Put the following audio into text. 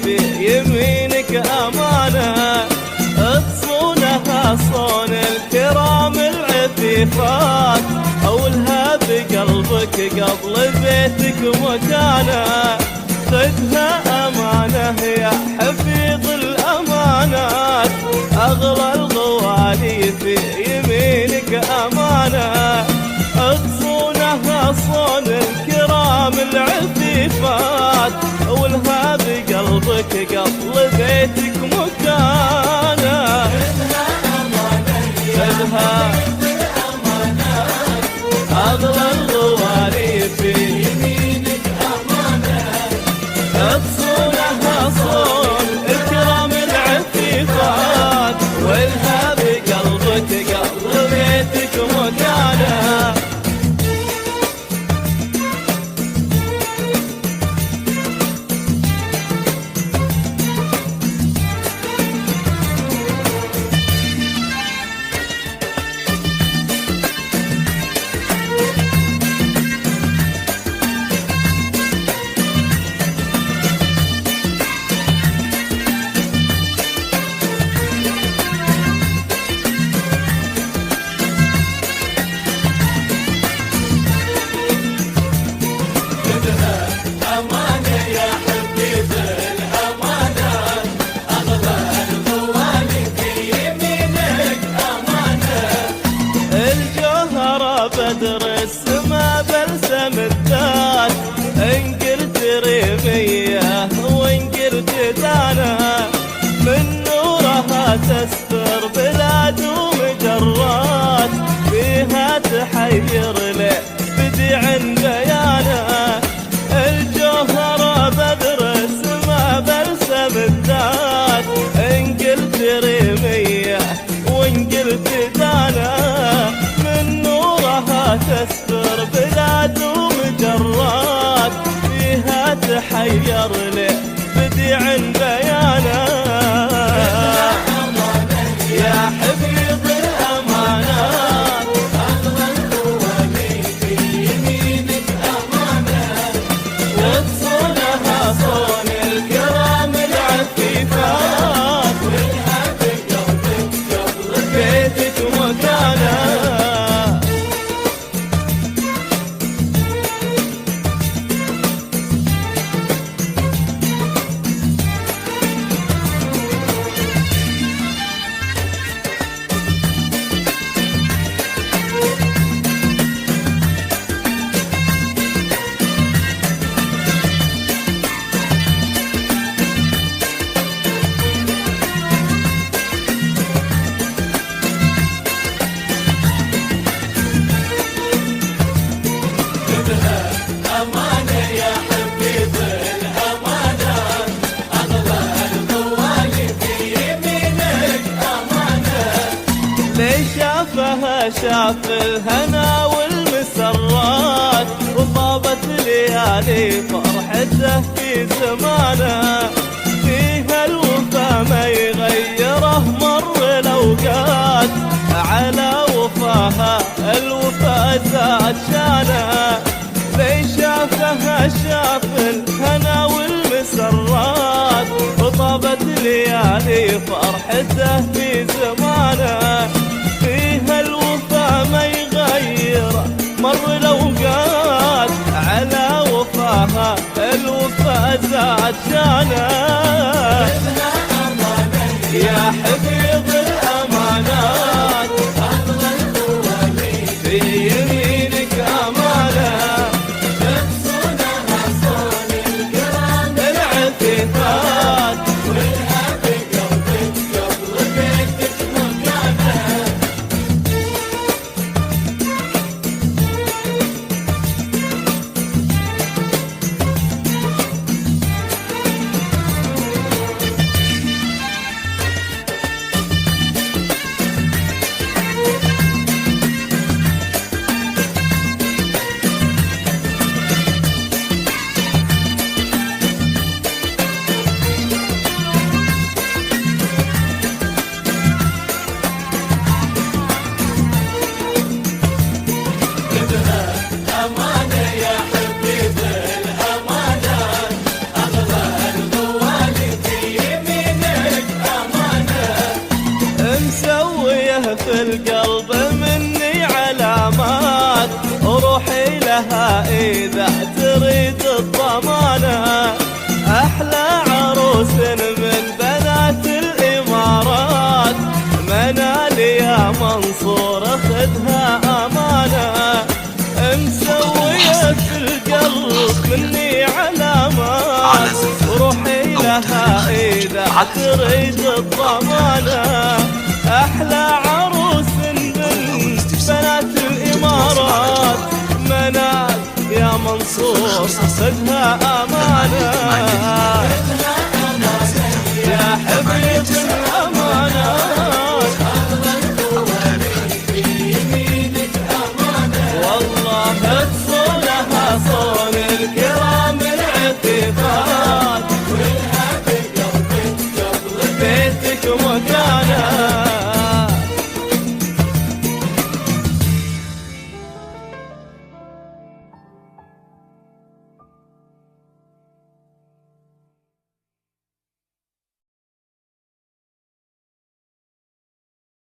في يمينك أمانة، تصونها صون الكرام العفيفات، أولها بقلبك قبل بيتك مكانة، خذها أمانة يا حفيظ الأمانات، أغلى الغوالي في يمينك أمانة، تصونها صون الكرام العفيفات، أولها بقلبك قبل بيتك مكانة، خذها أغلى الغوالي في يمينك أمانة، تصونها صون الكرام العفيفات، والها بقلبك قبل بيتك مكانة. بدر السما بلسم الذات، إن قلت ريمية وإن قلت دانا، من نورها تستر بلاد ومجرات، فيها تحير ليه بديع بيانا، الجوهرة بدر السما بلسم الذات، إن قلت ريمية وإن قلت دانا، تستر بلاد ومجرات، فيها تحير ليه بديع بيانا، يا حفيظ الأمانات، أغلى الغوالي في يمينك أمانة، وتصونها صون الكرام العفيفات، والها بقلبك قبل بيتك مكانة. أمانة يا حفيظ الأمانات، أغلى الغوالي في يمينك أمانة، ليش شافها شاف الهنا والمسرات، وطابت ليالي فرحته في زمانه، فيها الوفا ما يغيره مر الأوقات، على وفاها الوفا زاد شانه، ليش شافها شاف الهنا والمسرات، وطابت ليالي فرحته في زمانه، فيها الوفا ما يغير مر الأوقات، على وفاها الوفا زاد شانه، يا حفيظ الأمانات، أغلى الغوالي في يمينك أمانة، تصونها صون الكرام العفيفات، والها بقلبك قبل بيتك مكانة. تريد الضمانة أحلى عروس بنات الإمارات منال يا منصور صدها أمانة يا حبيب الأمانات والله تصونها صون الكرام العفيفات بيتك مكان